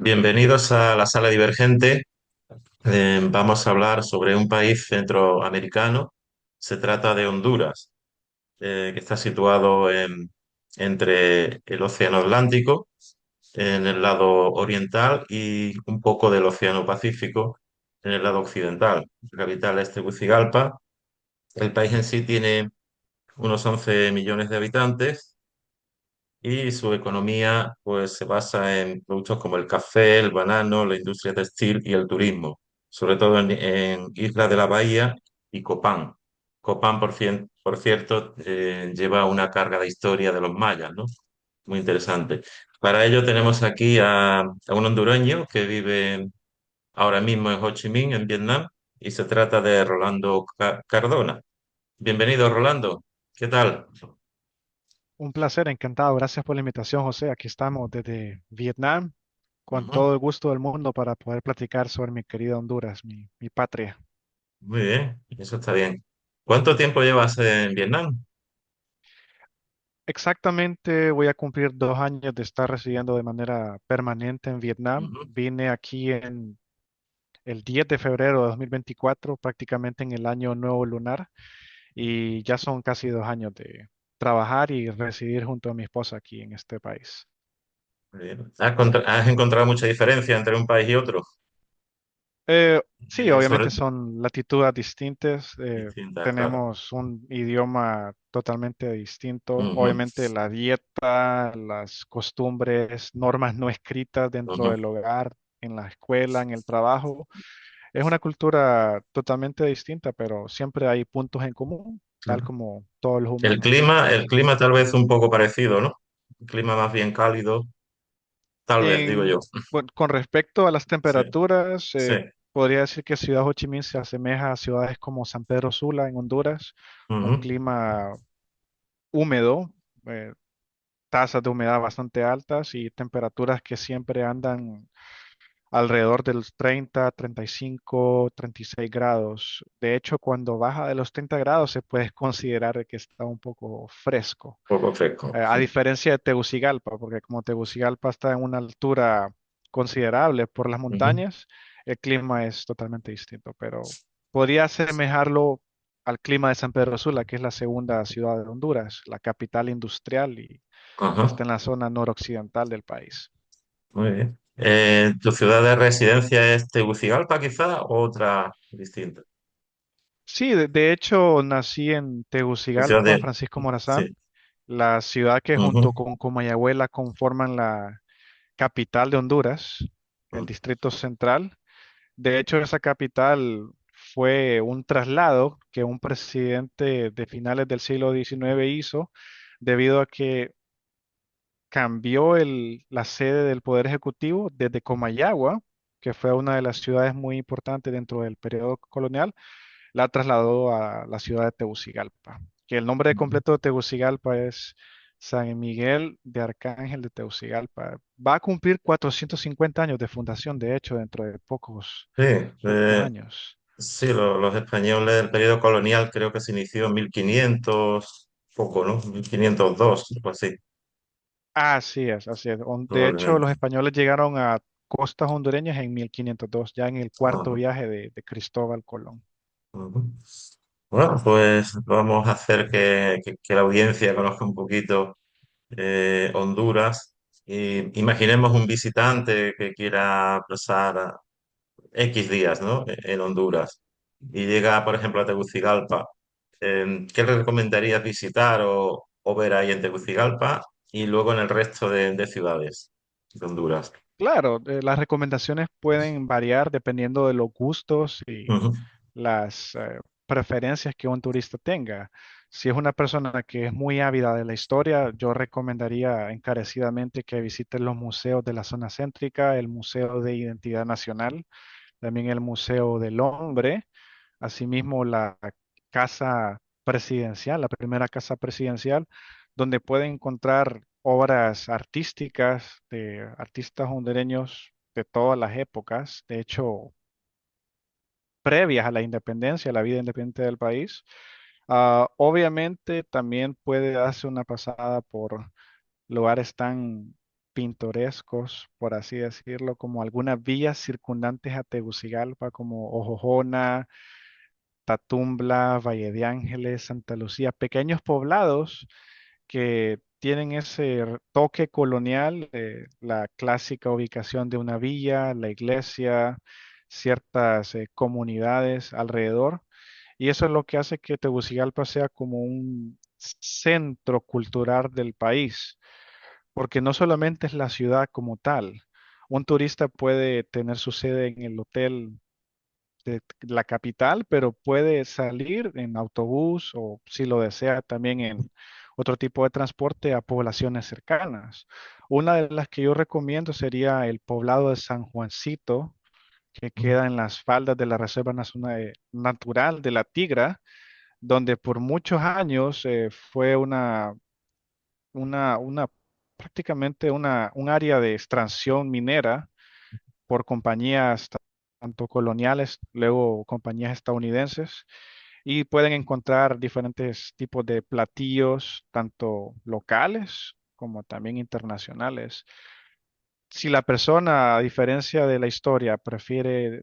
Bienvenidos a la sala divergente. Vamos a hablar sobre un país centroamericano. Se trata de Honduras, que está situado entre el Océano Atlántico, en el lado oriental, y un poco del Océano Pacífico, en el lado occidental. La capital es Tegucigalpa. El país en sí tiene unos 11 millones de habitantes y su economía pues se basa en productos como el café, el banano, la industria textil y el turismo, sobre todo en Isla de la Bahía y Copán. Copán, por cierto, lleva una carga de historia de los mayas, ¿no? Muy interesante. Para ello tenemos aquí a un hondureño que vive ahora mismo en Ho Chi Minh, en Vietnam, y se trata de Rolando Cardona. Bienvenido, Rolando. ¿Qué tal? Un placer, encantado. Gracias por la invitación, José. Aquí estamos desde Vietnam, con Ujú. todo el gusto del mundo para poder platicar sobre mi querida Honduras, mi patria. Muy bien, eso está bien. ¿Cuánto tiempo llevas en Vietnam? Exactamente, voy a cumplir 2 años de estar residiendo de manera permanente en Vietnam. Ujú. Vine aquí en el 10 de febrero de 2024, prácticamente en el año nuevo lunar, y ya son casi 2 años de trabajar y residir junto a mi esposa aquí en este país. Muy bien. ¿Has encontrado mucha diferencia entre un país y otro? Sí, Sobre obviamente son latitudes distintas. distintas, claro. Tenemos un idioma totalmente distinto. Ujú, Obviamente la dieta, las costumbres, normas no escritas dentro ujú, del hogar, en la escuela, en el trabajo. Es una cultura totalmente distinta, pero siempre hay puntos en común, tal claro. como todos los humanos. El clima tal vez un poco parecido, ¿no? Un clima más bien cálido, tal vez, digo yo. Bueno, con respecto a las Sí, temperaturas, sí. podría decir que Ciudad Ho Chi Minh se asemeja a ciudades como San Pedro Sula en Honduras, un Ujú. clima húmedo, eh, tasas de humedad bastante altas y temperaturas que siempre andan alrededor de los 30, 35, 36 grados. De hecho, cuando baja de los 30 grados se puede considerar que está un poco fresco. Poco fresco. A diferencia de Tegucigalpa, porque como Tegucigalpa está en una altura considerable por las Ujú. montañas, el clima es totalmente distinto, pero podría asemejarlo al clima de San Pedro Sula, que es la segunda ciudad de Honduras, la capital industrial y que Ajá, está en la zona noroccidental del país. muy bien. ¿Tu ciudad de residencia es Tegucigalpa, quizá, o otra distinta? Sí, de hecho nací en Tu ciudad Tegucigalpa, de... Francisco Sí. Morazán, la ciudad que Ujú. junto con Comayagüela conforman la capital de Honduras, el distrito central. De hecho, esa capital fue un traslado que un presidente de finales del siglo XIX hizo debido a que cambió la sede del Poder Ejecutivo desde Comayagua, que fue una de las ciudades muy importantes dentro del periodo colonial, la trasladó a la ciudad de Tegucigalpa, que el nombre completo de Tegucigalpa es San Miguel de Arcángel de Tegucigalpa. Va a cumplir 450 años de fundación, de hecho, dentro de Sí, pocos años. sí, los españoles del periodo colonial creo que se inició en 1500 poco, ¿no? 1502, algo así, Así es, así es. De hecho, los probablemente. españoles llegaron a costas hondureñas en 1502, ya en el cuarto Ajá, viaje de Cristóbal Colón. ujú. Bueno, pues vamos a hacer que la audiencia conozca un poquito Honduras. Y imaginemos un visitante que quiera pasar X días, ¿no? En Honduras y llega, por ejemplo, a Tegucigalpa. ¿Qué le recomendarías visitar o ver ahí en Tegucigalpa y luego en el resto de ciudades de Honduras? Claro, las recomendaciones pueden variar dependiendo de los gustos y Ujú, las preferencias que un turista tenga. Si es una persona que es muy ávida de la historia, yo recomendaría encarecidamente que visite los museos de la zona céntrica, el Museo de Identidad Nacional, también el Museo del Hombre, asimismo la Casa Presidencial, la primera Casa Presidencial, donde puede encontrar obras artísticas de artistas hondureños de todas las épocas. De hecho, previas a la independencia, a la vida independiente del país. Obviamente también puede darse una pasada por lugares tan pintorescos, por así decirlo, como algunas villas circundantes a Tegucigalpa, como Ojojona, Tatumbla, Valle de Ángeles, Santa Lucía, pequeños poblados que tienen ese toque colonial, la clásica ubicación de una villa, la iglesia, ciertas comunidades alrededor. Y eso es lo que hace que Tegucigalpa sea como un centro cultural del país, porque no solamente es la ciudad como tal. Un turista puede tener su sede en el hotel de la capital, pero puede salir en autobús o si lo desea también en otro tipo de transporte a poblaciones cercanas. Una de las que yo recomiendo sería el poblado de San Juancito, que queda en las faldas de la Reserva Natural de la Tigra, donde por muchos años fue una prácticamente un área de extracción minera por compañías tanto coloniales, luego compañías estadounidenses, y pueden encontrar diferentes tipos de platillos, tanto locales como también internacionales. Si la persona, a diferencia de la historia, prefiere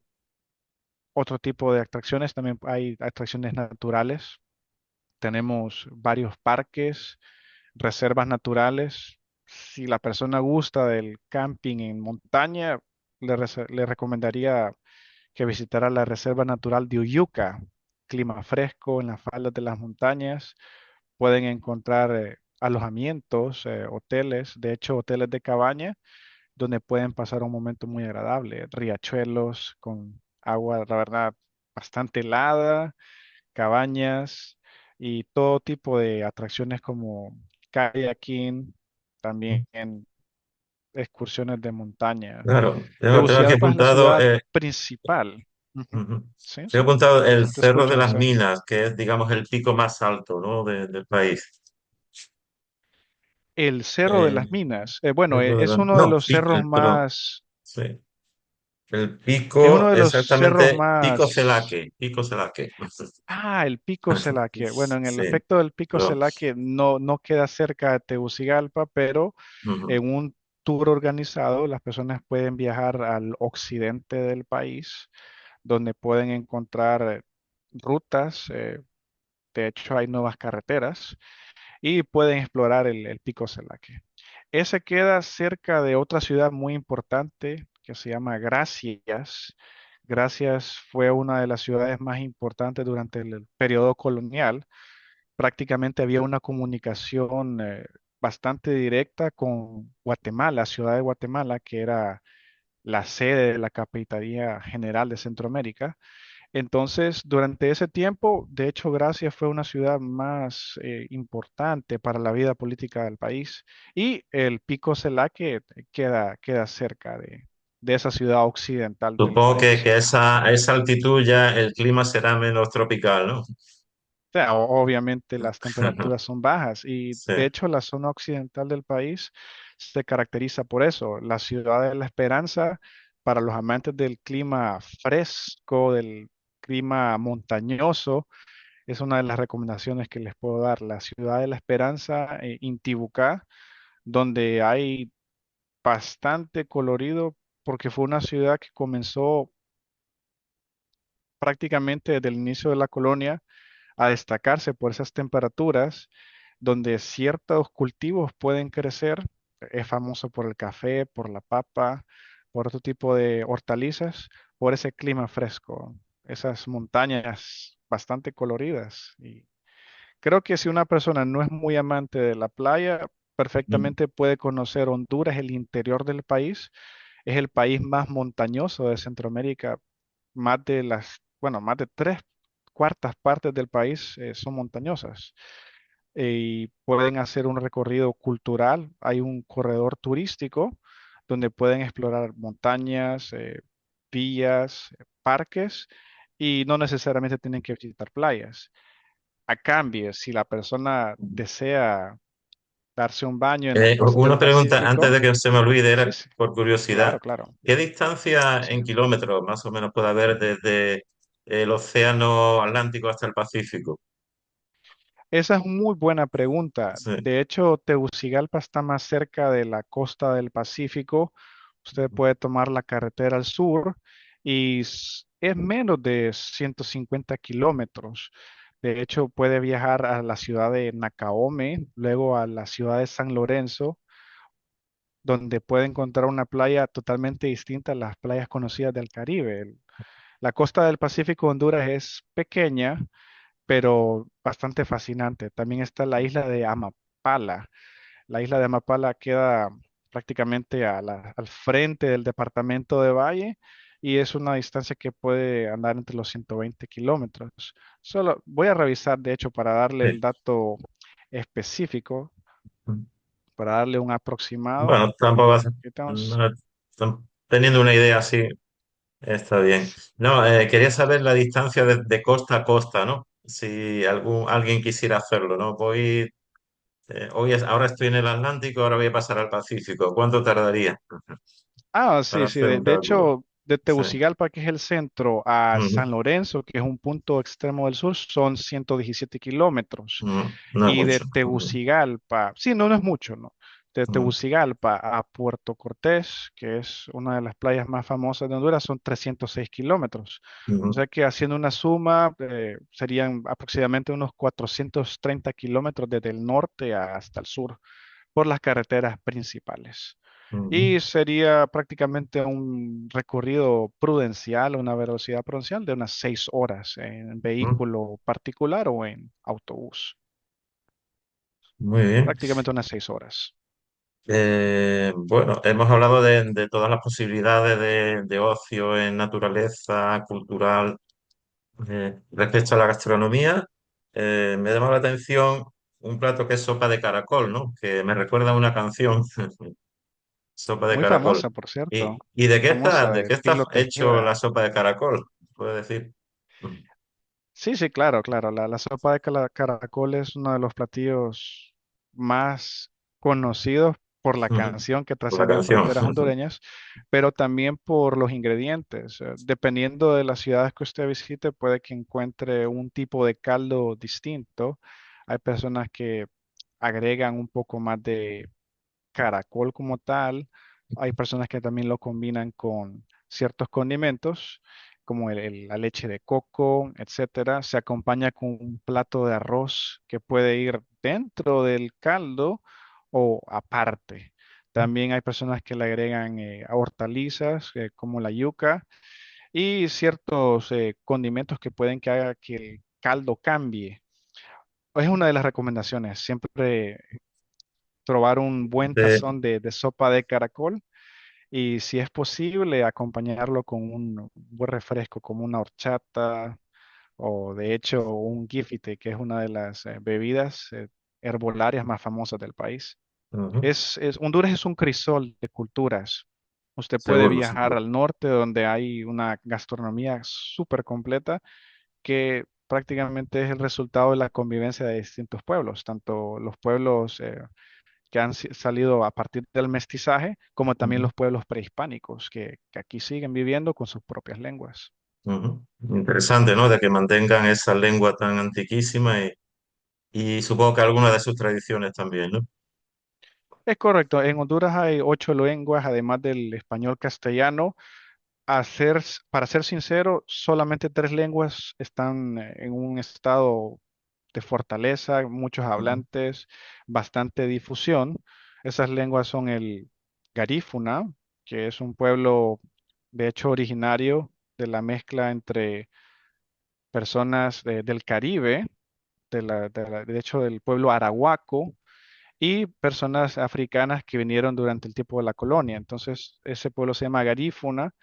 otro tipo de atracciones, también hay atracciones naturales. Tenemos varios parques, reservas naturales. Si la persona gusta del camping en montaña, le recomendaría que visitara la Reserva Natural de Uyuca, clima fresco en las faldas de las montañas. Pueden encontrar alojamientos, hoteles, de hecho hoteles de cabaña, donde pueden pasar un momento muy agradable. Riachuelos con agua, la verdad, bastante helada, cabañas y todo tipo de atracciones como kayaking, también excursiones de montaña. Claro, tengo aquí Tegucigalpa es la apuntado, ciudad principal. Ujú. ujú. Sí, Tengo sí, apuntado el te Cerro de escucho, las José. Minas, que es, digamos, el pico más alto, ¿no? del país. El Cerro de Eh, las Minas. Bueno, Cerro de es las- uno de no, los cerros perdón, más, sí. El es uno pico, de los cerros exactamente, Pico más. Celaque, Pico Celaque. Ah, el Pico Celaque. Bueno, en el Sí, efecto del Pico perdón. Celaque no queda cerca de Tegucigalpa, pero Ujú. en un tour organizado las personas pueden viajar al occidente del país, donde pueden encontrar rutas. De hecho, hay nuevas carreteras y pueden explorar el Pico Celaque. Ese queda cerca de otra ciudad muy importante que se llama Gracias. Gracias fue una de las ciudades más importantes durante el periodo colonial. Prácticamente había una comunicación bastante directa con Guatemala, ciudad de Guatemala, que era la sede de la Capitanía General de Centroamérica. Entonces, durante ese tiempo, de hecho, Gracia fue una ciudad más importante para la vida política del país y el Pico Celaque queda cerca de esa ciudad occidental del Supongo país. que a esa altitud ya el clima será menos tropical, ¿no? O sea, obviamente las temperaturas son bajas y Sí. de hecho la zona occidental del país se caracteriza por eso. La ciudad de La Esperanza, para los amantes del clima fresco, del clima montañoso, es una de las recomendaciones que les puedo dar. La ciudad de La Esperanza, Intibucá, donde hay bastante colorido porque fue una ciudad que comenzó prácticamente desde el inicio de la colonia a destacarse por esas temperaturas donde ciertos cultivos pueden crecer. Es famoso por el café, por la papa, por otro tipo de hortalizas, por ese clima fresco, esas montañas bastante coloridas. Y creo que si una persona no es muy amante de la playa, Mm. perfectamente puede conocer Honduras, el interior del país. Es el país más montañoso de Centroamérica. Más de tres cuartas partes del país son montañosas. Y pueden hacer un recorrido cultural. Hay un corredor turístico donde pueden explorar montañas, villas, parques y no necesariamente tienen que visitar playas. A cambio, si la persona desea darse un baño en las costas del Una pregunta antes Pacífico, de que se me olvide, sí, era sí, por curiosidad, claro, claro. ¿qué distancia Sí. en kilómetros más o menos puede haber desde el océano Atlántico hasta el Pacífico? Esa es muy buena pregunta. Sí. De hecho, Tegucigalpa está más cerca de la costa del Pacífico. Usted puede tomar la carretera al sur y es menos de 150 kilómetros. De hecho, puede viajar a la ciudad de Nacaome, luego a la ciudad de San Lorenzo, donde puede encontrar una playa totalmente distinta a las playas conocidas del Caribe. La costa del Pacífico de Honduras es pequeña, pero bastante fascinante. También está la isla de Amapala. La isla de Amapala queda prácticamente al frente del departamento de Valle y es una distancia que puede andar entre los 120 kilómetros. Solo voy a revisar, de hecho, para darle el Sí. dato específico, para darle un aproximado. Bueno, tampoco Estamos- no, teniendo una idea así, está bien. No, quería saber la distancia de costa a costa, ¿no? Si alguien quisiera hacerlo, ¿no? Ahora estoy en el Atlántico, ahora voy a pasar al Pacífico. ¿Cuánto tardaría para Sí, sí. hacer De, un de cálculo? hecho, de Sí. Tegucigalpa, que es el centro, a Ujú, San Lorenzo, que es un punto extremo del sur, son 117 kilómetros. ujú. No es Y de mucho. Ujú, Tegucigalpa, sí, no, no es mucho, ¿no? De ujú, Tegucigalpa a Puerto Cortés, que es una de las playas más famosas de Honduras, son 306 kilómetros. O ujú, sea que haciendo una suma, serían aproximadamente unos 430 kilómetros desde el norte hasta el sur por las carreteras principales. ujú, Y sería prácticamente un recorrido prudencial, una velocidad prudencial de unas 6 horas en ujú. vehículo particular o en autobús. Muy bien. Prácticamente unas 6 horas. Bueno, hemos hablado de todas las posibilidades de ocio en naturaleza, cultural. Respecto a la gastronomía, me llama la atención un plato que es sopa de caracol, ¿no? Que me recuerda a una canción, sopa de Muy caracol. famosa, por cierto. ¿Y de qué está, Famosa de de qué está estilo hecho la Tejeda. sopa de caracol? ¿Puedo decir? Sí, sí, claro, claro. La sopa de caracol es uno de los platillos más conocidos por la canción que Por la trascendió canción. fronteras hondureñas, pero también por los ingredientes. Dependiendo de las ciudades que usted visite, puede que encuentre un tipo de caldo distinto. Hay personas que agregan un poco más de caracol como tal. Hay personas que también lo combinan con ciertos condimentos, como la leche de coco, etcétera. Se acompaña con un plato de arroz que puede ir dentro del caldo o aparte. También hay personas que le agregan hortalizas como la yuca y ciertos condimentos que pueden que haga que el caldo cambie. Es una de las recomendaciones, siempre probar un buen De- tazón de sopa de caracol y si es posible acompañarlo con un buen refresco como una horchata o de hecho un gifite, que es una de las bebidas herbolarias más famosas del país. Ujú. Honduras es un crisol de culturas. Usted puede Seguro, viajar seguro. al norte donde hay una gastronomía súper completa que prácticamente es el resultado de la convivencia de distintos pueblos, tanto los pueblos que han salido a partir del mestizaje, como también Ujú, los pueblos prehispánicos que aquí siguen viviendo con sus propias lenguas. ujú. Interesante, ¿no? De que mantengan esa lengua tan antiquísima y supongo que algunas de sus tradiciones también, ¿no? Es correcto, en Honduras hay 8 lenguas, además del español castellano. Para ser sincero, solamente 3 lenguas están en un estado de fortaleza, muchos Ujú, hablantes, bastante difusión. Esas lenguas son el garífuna, que es un pueblo de hecho originario de la mezcla entre personas del Caribe, de hecho del pueblo arahuaco, y personas africanas que vinieron durante el tiempo de la colonia. Entonces, ese pueblo se llama garífuna,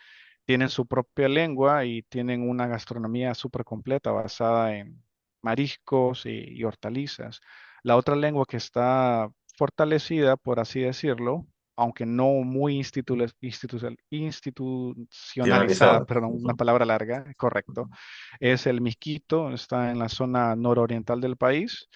tienen su propia lengua y tienen una gastronomía súper completa basada en mariscos y hortalizas. La otra lengua que está fortalecida, por así decirlo, aunque no muy institucionalizada, finalizado. perdón, una Ujú, palabra larga, correcto, es el misquito, está en la zona nororiental del país.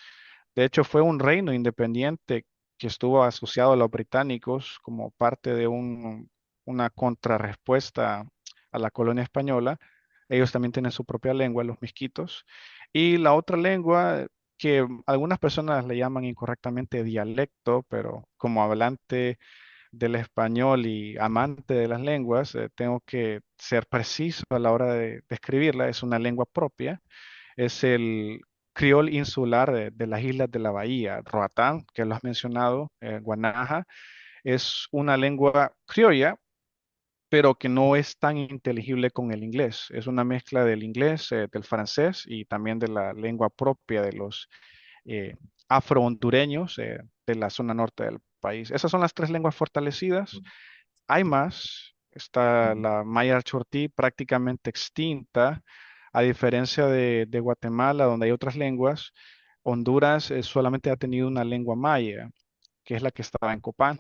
De hecho, fue un reino independiente que estuvo asociado a los británicos como parte de una contrarrespuesta a la colonia española. Ellos también tienen su propia lengua, los misquitos. Y la otra lengua que algunas personas le llaman incorrectamente dialecto, pero como hablante del español y amante de las lenguas, tengo que ser preciso a la hora de describirla. Es una lengua propia, es el criol insular de las islas de la bahía. Roatán, que lo has mencionado, Guanaja, es una lengua criolla, pero que no es tan inteligible con el inglés. Es una mezcla del inglés, del francés y también de la lengua propia de los eh, afro-hondureños de la zona norte del país. Esas son las tres lenguas fortalecidas. Hay más. Está la maya chortí prácticamente extinta, a diferencia de Guatemala, donde hay otras lenguas. Honduras solamente ha tenido una lengua maya, que es la que estaba en Copán.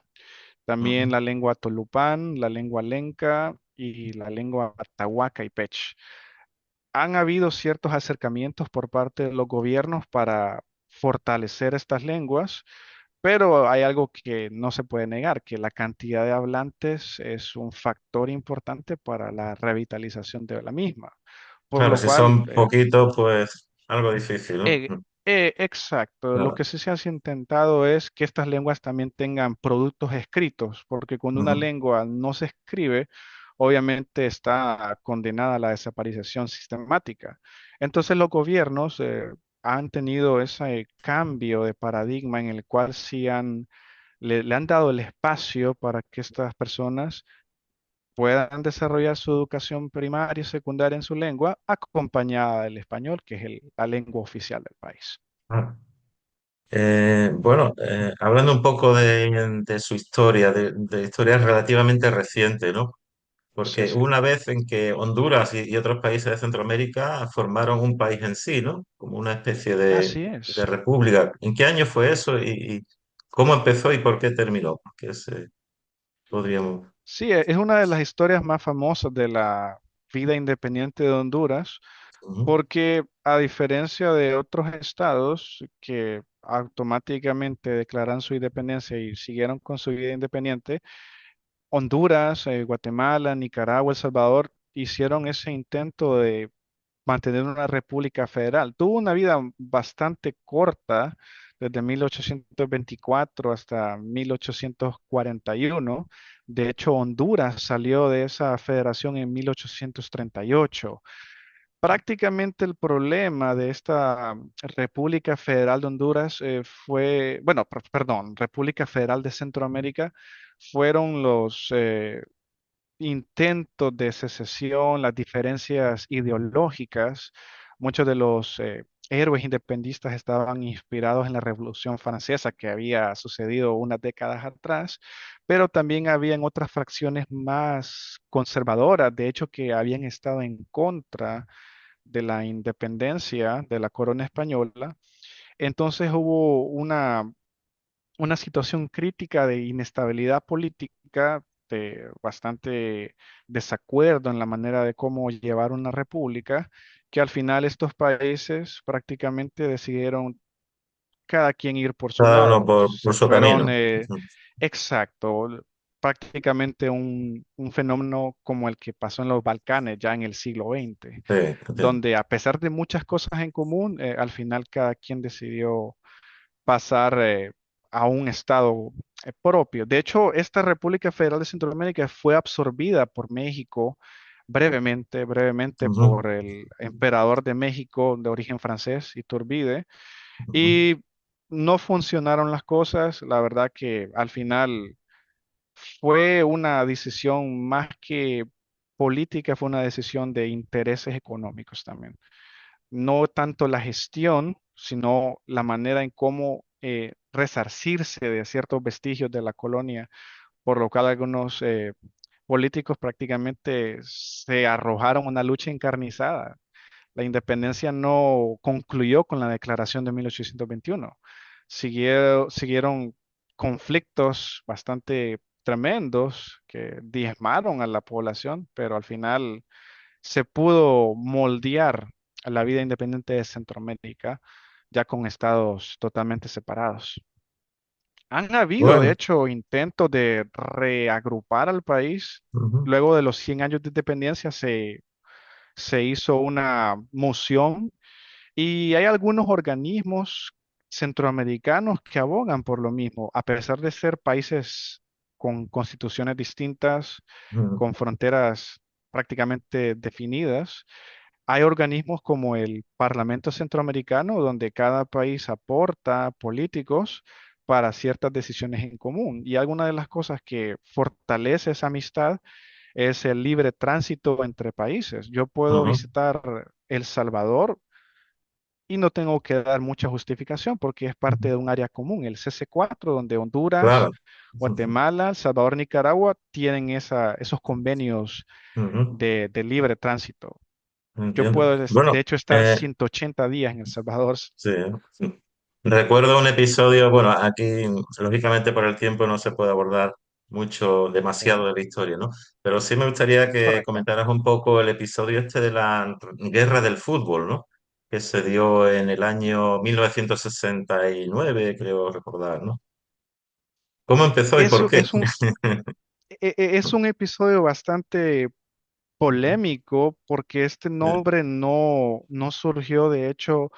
También Ujú. la lengua tolupán, la lengua lenca y la lengua atahuaca y pech. Han habido ciertos acercamientos por parte de los gobiernos para fortalecer estas lenguas, pero hay algo que no se puede negar, que la cantidad de hablantes es un factor importante para la revitalización de la misma. Por Claro, lo si cual, son poquitos, pues algo difícil, ¿no? exacto. Lo Claro. que sí se ha intentado es que estas lenguas también tengan productos escritos, porque cuando una Ujú. lengua no se escribe, obviamente está condenada a la desaparición sistemática. Entonces los gobiernos han tenido ese cambio de paradigma en el cual sí le han dado el espacio para que estas personas puedan desarrollar su educación primaria y secundaria en su lengua, acompañada del español, que es la lengua oficial del país. Ah. Bueno, hablando un poco de su historia, de historia relativamente reciente, ¿no? Sí, Porque sí. hubo una vez en que Honduras y otros países de Centroamérica formaron un país en sí, ¿no? Como una especie Así de es. república. ¿En qué año fue eso y cómo empezó y por qué terminó? Porque podríamos... Sí, es una de las historias más famosas de la vida independiente de Honduras, Ujú. porque a diferencia de otros estados que automáticamente declaran su independencia y siguieron con su vida independiente, Honduras, Guatemala, Nicaragua, El Salvador hicieron ese intento de mantener una república federal. Tuvo una vida bastante corta, desde 1824 hasta 1841. De hecho, Honduras salió de esa federación en 1838. Prácticamente el problema de esta República Federal de Honduras fue, bueno, perdón, República Federal de Centroamérica, fueron los intentos de secesión, las diferencias ideológicas. Muchos de los héroes independistas estaban inspirados en la Revolución Francesa que había sucedido unas décadas atrás, pero también habían otras fracciones más conservadoras, de hecho, que habían estado en contra de la independencia de la corona española. Entonces hubo una situación crítica de inestabilidad política, de bastante desacuerdo en la manera de cómo llevar una república, que al final estos países prácticamente decidieron cada quien ir por su Cada uno lado. por Se su fueron, camino. Ujú. exacto, prácticamente un fenómeno como el que pasó en los Balcanes ya en el siglo XX, Sí, entiendo. donde a pesar de muchas cosas en común, al final cada quien decidió pasar a un estado propio. De hecho, esta República Federal de Centroamérica fue absorbida por México brevemente Ujú, por el emperador de México de origen francés, Iturbide, ujú. y no funcionaron las cosas. La verdad que al final fue una decisión más que política, fue una decisión de intereses económicos también, no tanto la gestión, sino la manera en cómo resarcirse de ciertos vestigios de la colonia, por lo cual algunos políticos prácticamente se arrojaron a una lucha encarnizada. La independencia no concluyó con la declaración de 1821. Siguieron conflictos bastante tremendos que diezmaron a la población, pero al final se pudo moldear a la vida independiente de Centroamérica, ya con estados totalmente separados. Han habido, de Bueno, hecho, intentos de reagrupar al país. ujú, Luego de los 100 años de independencia se hizo una moción y hay algunos organismos centroamericanos que abogan por lo mismo, a pesar de ser países con constituciones distintas, ujú, con fronteras prácticamente definidas. Hay organismos como el Parlamento Centroamericano, donde cada país aporta políticos para ciertas decisiones en común. Y alguna de las cosas que fortalece esa amistad es el libre tránsito entre países. Yo puedo ujú, visitar El Salvador y no tengo que dar mucha justificación porque es parte ujú. de un área común, el CC4, donde Honduras, Claro. Ujú, Guatemala, El Salvador, Nicaragua tienen esos convenios ujú, de libre tránsito. Yo entiendo. puedo, Bueno, de hecho, estar 180 días en El Salvador. sí. Recuerdo un episodio, bueno, aquí lógicamente por el tiempo no se puede abordar mucho, Sí, demasiado de la historia, ¿no? Pero sí me gustaría que correcto. comentaras un poco el episodio este de la guerra del fútbol, ¿no? Que se dio en el año 1969, creo recordar, ¿no? ¿Cómo empezó y por Eso qué? es un episodio bastante polémico porque este Eh, nombre no surgió, de hecho,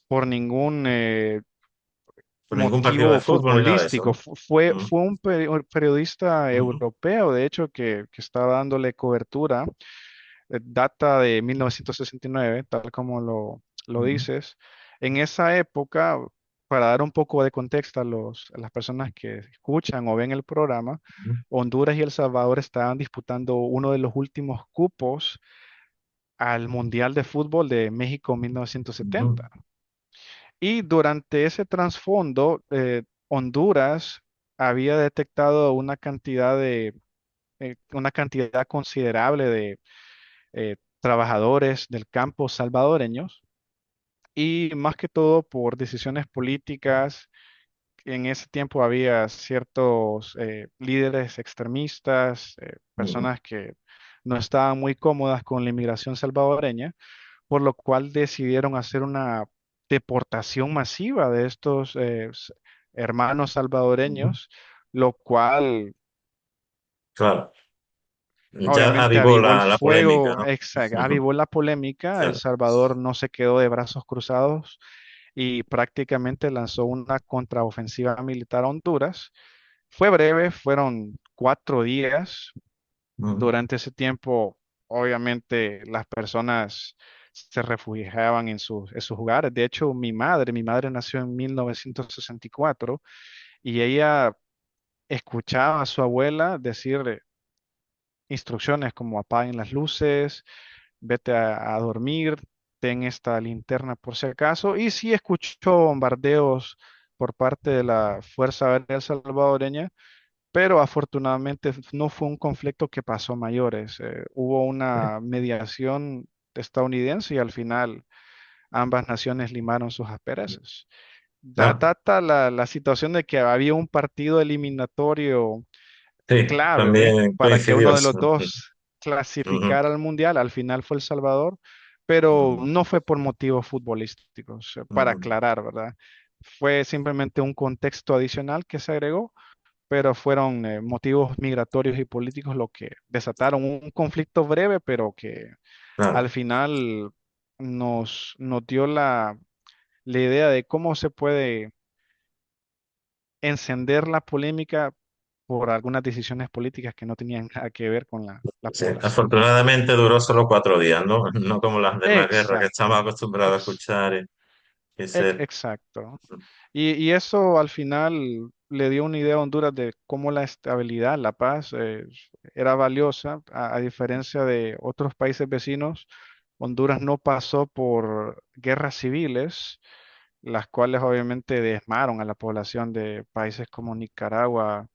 por ningún Por ningún partido de motivo fútbol ni nada de eso, futbolístico. ¿no? Mm, Fue un periodista mm, europeo, de hecho, que estaba dándole cobertura. Data de 1969, tal como lo mm, dices. En esa época, para dar un poco de contexto a las personas que escuchan o ven el programa, mm, Honduras y El Salvador estaban disputando uno de los últimos cupos al Mundial de Fútbol de México mm, 1970. Y durante ese trasfondo, Honduras había detectado una cantidad considerable de trabajadores del campo salvadoreños y más que todo por decisiones políticas. En ese tiempo había ciertos líderes extremistas, mm, personas que no estaban muy cómodas con la inmigración salvadoreña, por lo cual decidieron hacer una deportación masiva de estos hermanos mm. salvadoreños, lo cual Claro, ya obviamente avivó avivó el la polémica, fuego, ¿no? exacto, avivó la polémica. El Claro. Salvador no se quedó de brazos cruzados y prácticamente lanzó una contraofensiva militar a Honduras. Fue breve, fueron 4 días. Mm, Durante ese tiempo, obviamente, las personas se refugiaban en sus hogares. De hecho, mi madre nació en 1964 y ella escuchaba a su abuela decir instrucciones como apaguen las luces, vete a dormir, ten esta linterna por si acaso. Y sí escuchó bombardeos por parte de la Fuerza Aérea Salvadoreña, pero afortunadamente no fue un conflicto que pasó a mayores. Hubo una mediación estadounidense y al final ambas naciones limaron sus asperezas. claro. Data la situación de que había un partido eliminatorio Sí, clave también para que coincidió uno de eso. los dos Ujú, clasificara al mundial. Al final fue El Salvador, pero ujú, no fue por motivos futbolísticos, para ujú, aclarar, ¿verdad? Fue simplemente un contexto adicional que se agregó, pero fueron motivos migratorios y políticos lo que desataron un conflicto breve, pero que claro. al final nos dio la idea de cómo se puede encender la polémica por algunas decisiones políticas que no tenían nada que ver con la Sí, población. afortunadamente duró solo 4 días, ¿no? No como las demás guerras que Exacto, estamos acostumbrados a ex- escuchar y ser. exacto. Y eso al final le dio una idea a Honduras de cómo la estabilidad, la paz, era valiosa, a diferencia de otros países vecinos. Honduras no pasó por guerras civiles, las cuales obviamente diezmaron a la población de países como Nicaragua,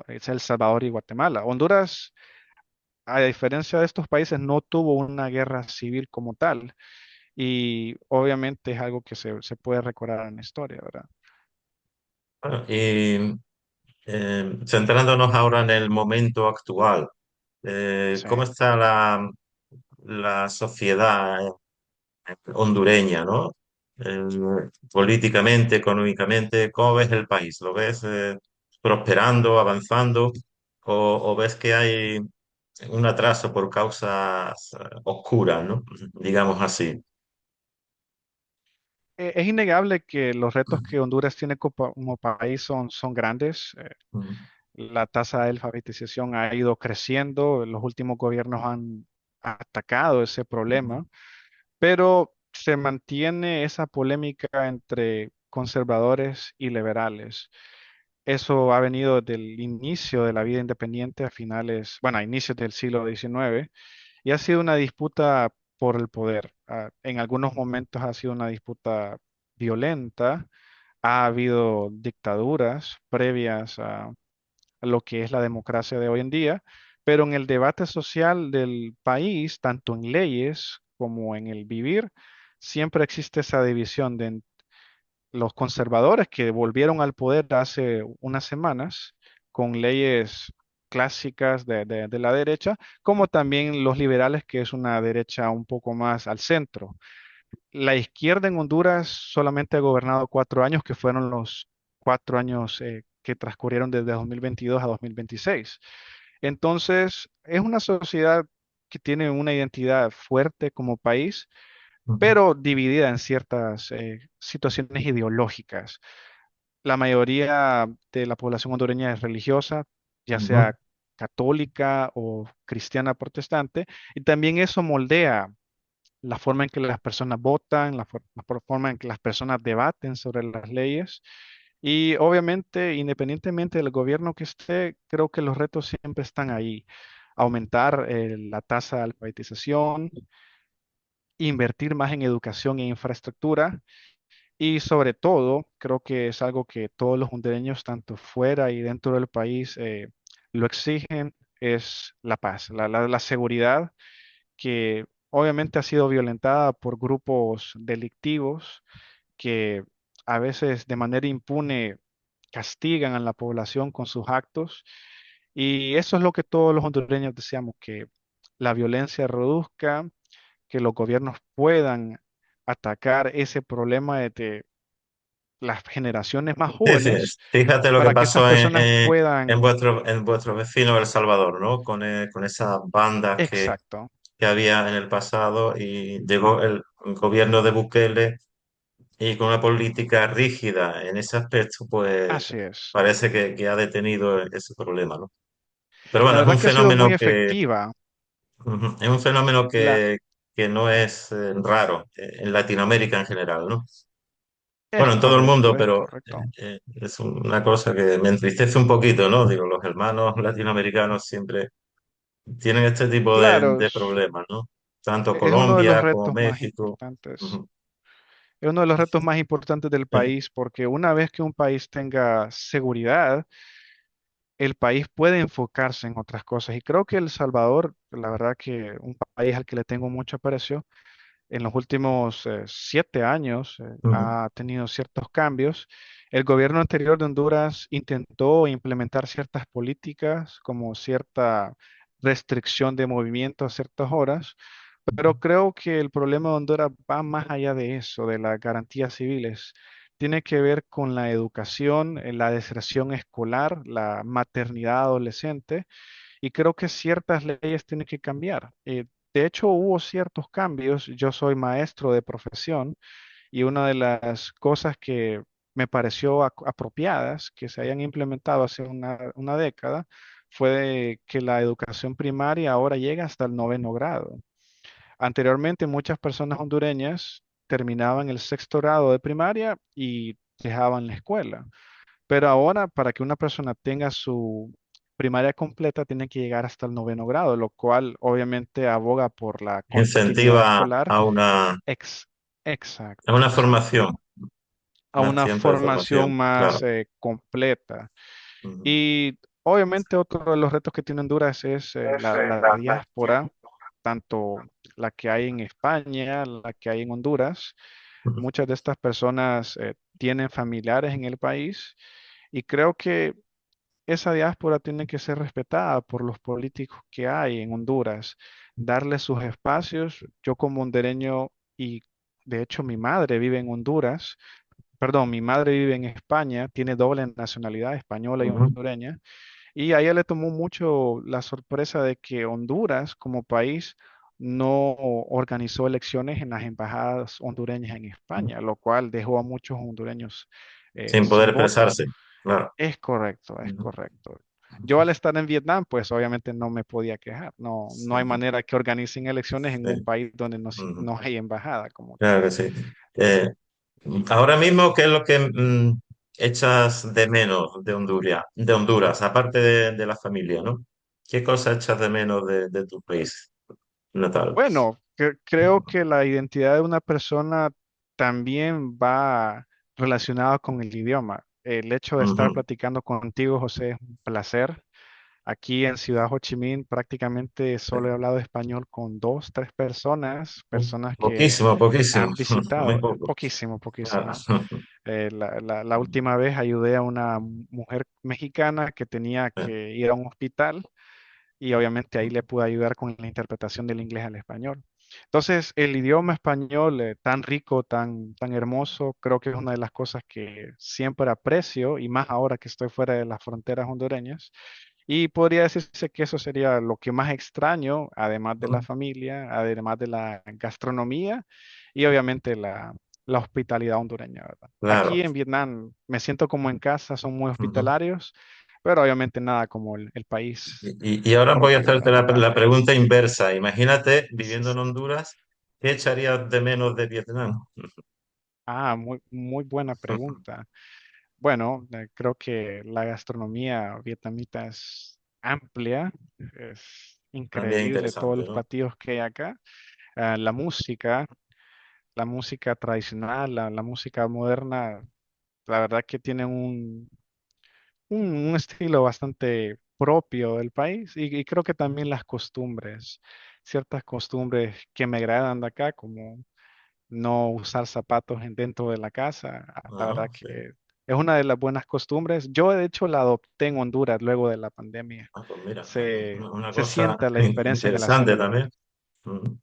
El Salvador y Guatemala. Honduras, a diferencia de estos países, no tuvo una guerra civil como tal. Y obviamente es algo que se puede recordar en la historia, ¿verdad? Bueno, y centrándonos ahora en el momento actual, Sí. ¿cómo está la sociedad hondureña, ¿no? Políticamente, económicamente, ¿cómo ves el país? ¿Lo ves prosperando, avanzando? ¿O ves que hay un atraso por causas oscuras, ¿no? Digamos así. Es innegable que los retos que Honduras tiene como país son grandes. Ujú, La tasa de alfabetización ha ido creciendo, los últimos gobiernos han atacado ese ujú, problema, pero se mantiene esa polémica entre conservadores y liberales. Eso ha venido desde el inicio de la vida independiente a finales, bueno, a inicios del siglo XIX, y ha sido una disputa por el poder. En algunos momentos ha sido una disputa violenta, ha habido dictaduras previas a lo que es la democracia de hoy en día, pero en el debate social del país, tanto en leyes como en el vivir, siempre existe esa división de los conservadores que volvieron al poder hace unas semanas con leyes clásicas de la derecha, como también los liberales, que es una derecha un poco más al centro. La izquierda en Honduras solamente ha gobernado 4 años, que fueron los 4 años que transcurrieron desde 2022 a 2026. Entonces, es una sociedad que tiene una identidad fuerte como país, ujú, pero dividida en ciertas situaciones ideológicas. La mayoría de la población hondureña es religiosa, ya ujú. sea católica o cristiana protestante, y también eso moldea la forma en que las personas votan, la forma en que las personas debaten sobre las leyes. Y obviamente, independientemente del gobierno que esté, creo que los retos siempre están ahí. Aumentar la tasa de alfabetización, invertir más en educación e infraestructura y sobre todo, creo que es algo que todos los hondureños, tanto fuera y dentro del país, lo exigen, es la paz, la seguridad que obviamente ha sido violentada por grupos delictivos que a veces de manera impune castigan a la población con sus actos. Y eso es lo que todos los hondureños deseamos, que la violencia reduzca, que los gobiernos puedan atacar ese problema desde las generaciones más Sí, sí, jóvenes fíjate lo que para que esas pasó personas puedan... en vuestro vecino El Salvador, ¿no? Con esas bandas Exacto, que había en el pasado y llegó el gobierno de Bukele y con una política rígida en ese aspecto, pues así es. parece que ha detenido ese problema, ¿no? Pero La bueno, es verdad un que ha sido fenómeno muy efectiva. ujú, es un fenómeno La, que no es raro en Latinoamérica en general, ¿no? Bueno, es en todo el mundo, correcto, es pero correcto. es una cosa que me entristece un poquito, ¿no? Digo, los hermanos latinoamericanos siempre tienen este tipo Claro, de problemas, ¿no? Tanto es uno de los Colombia como retos más México. importantes. Ujú, Es uno de los retos más importantes del sí, país porque una vez que un país tenga seguridad, el país puede enfocarse en otras cosas. Y creo que El Salvador, la verdad que un país al que le tengo mucho aprecio, en los últimos 7 años ujú, ha tenido ciertos cambios. El gobierno anterior de Honduras intentó implementar ciertas políticas como cierta restricción de movimiento a ciertas horas, pero creo que el problema de Honduras va más allá de eso, de las garantías civiles. Tiene que ver con la educación, la deserción escolar, la maternidad adolescente y creo que ciertas leyes tienen que cambiar. De hecho, hubo ciertos cambios. Yo soy maestro de profesión y una de las cosas que me pareció apropiadas que se hayan implementado hace una década fue de que la educación primaria ahora llega hasta el 9º grado. Anteriormente, muchas personas hondureñas terminaban el 6º grado de primaria y dejaban la escuela. Pero ahora, para que una persona tenga su primaria completa, tiene que llegar hasta el 9º grado, lo cual obviamente aboga por la continuidad incentiva escolar. Ex- a exacto, una exacto. formación, A más una tiempo de formación formación, más claro. completa. Ujú. Y obviamente otro de los retos que tiene Honduras es la diáspora, tanto la que hay en España, la que hay en Honduras. Ujú. Muchas de estas personas tienen familiares en el país y creo que esa diáspora tiene que ser respetada por los políticos que hay en Honduras, darle sus espacios. Yo como hondureño y de hecho mi madre vive en Honduras, perdón, mi madre vive en España, tiene doble nacionalidad española y Ujú. hondureña, y a ella le tomó mucho la sorpresa de que Honduras como país no organizó elecciones en las embajadas hondureñas en España, lo cual dejó a muchos hondureños Sin poder sin voto. expresarse, claro. Es correcto, es Ujú. correcto. Yo al estar en Vietnam, pues obviamente no me podía quejar. No, no hay Sí, manera que organicen elecciones en un sí. país donde no, Ujú. no hay embajada como tal. Claro que sí. Eh, Ahora mismo, ¿qué es lo que echas de menos de Honduras, aparte de la familia, ¿no? ¿Qué cosa echas de menos de tu país natal? Bueno, creo que la identidad de una persona también va relacionada con el idioma. El hecho de estar Ujú. platicando contigo, José, es un placer. Aquí en Ciudad Ho Chi Minh prácticamente solo he hablado español con dos, tres personas, personas que Poquísimo, poquísimo, han muy visitado, poco. poquísimo, Claro. poquísimo. La última vez ayudé a una mujer mexicana que tenía que ir a un hospital y obviamente ahí le pude ayudar con la interpretación del inglés al español. Entonces, el idioma español tan rico, tan hermoso, creo que es una de las cosas que siempre aprecio y más ahora que estoy fuera de las fronteras hondureñas. Y podría decirse que eso sería lo que más extraño, además de la familia, además de la gastronomía y obviamente la hospitalidad hondureña, ¿verdad? Claro. Aquí en Vietnam me siento como en casa, son muy Ujú. hospitalarios, pero obviamente nada como el país Y ahora voy a propio, hacerte ¿verdad? la Natal. pregunta inversa. Imagínate Sí, viviendo en sí. Honduras, ¿qué echarías de menos de Vietnam? Ah, muy buena pregunta. Bueno, creo que la gastronomía vietnamita es amplia, es También increíble todos interesante, los ¿no? platillos que hay acá. La música tradicional, la música moderna, la verdad que tiene un estilo bastante propio del país y creo que también las costumbres, ciertas costumbres que me agradan de acá, como no usar zapatos dentro de la casa. La Ah, verdad sí. que es una de las buenas costumbres. Yo de hecho la adopté en Honduras luego de la pandemia. Ah, pues mira, una Se cosa siente la diferencia en el interesante acento. también. Ujú.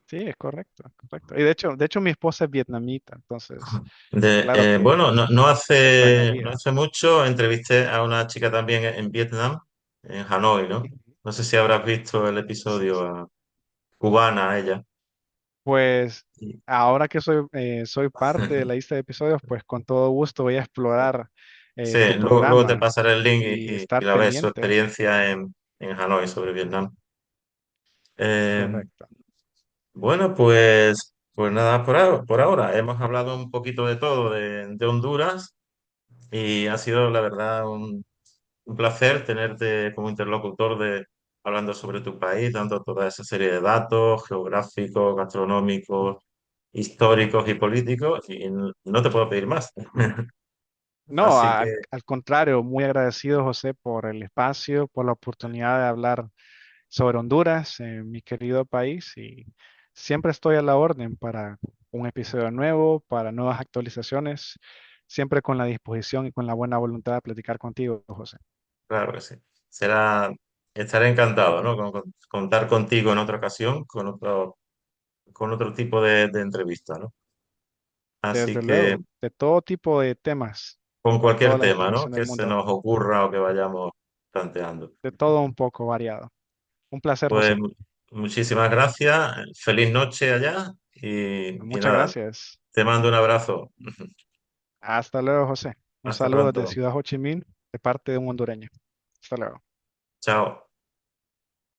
Sí, es correcto, correcto. Y de hecho mi esposa es vietnamita, entonces, claro Bueno, que se no extrañaría. hace mucho entrevisté a una chica también en Vietnam, en Hanoi, ¿no? Ujú. No sé si habrás visto el Sí, episodio, sí. cubana ella. Pues Y- ahora que soy parte de la lista de episodios, pues con todo gusto voy a explorar Sí, tu luego te programa pasaré el link y y estar la ves, su pendiente. experiencia en Hanoi sobre Vietnam. Eh, Correcto. bueno, pues nada por ahora. Hemos hablado un poquito de todo de Honduras y ha sido, la verdad, un placer tenerte como interlocutor hablando sobre tu país, dando toda esa serie de datos geográficos, gastronómicos, históricos y políticos, y no te puedo pedir más. No, Así que, al contrario, muy agradecido, José, por el espacio, por la oportunidad de hablar sobre Honduras, mi querido país, y siempre estoy a la orden para un episodio nuevo, para nuevas actualizaciones, siempre con la disposición y con la buena voluntad de platicar contigo, José. claro que sí. Estaré encantado, ¿no? Contar contigo en otra ocasión, con otro tipo de entrevista, ¿no? Así Desde que, luego, de todo tipo de temas, con con toda cualquier la tema, ¿no? información del Que se mundo, nos ocurra o que vayamos planteando. de todo un poco variado. Un placer, Pues José. muchísimas gracias, feliz noche allá y Muchas nada, gracias. te mando un abrazo. Hasta luego, José. Un Hasta saludo desde pronto. Ciudad Ho Chi Minh, de parte de un hondureño. Hasta luego. Chao.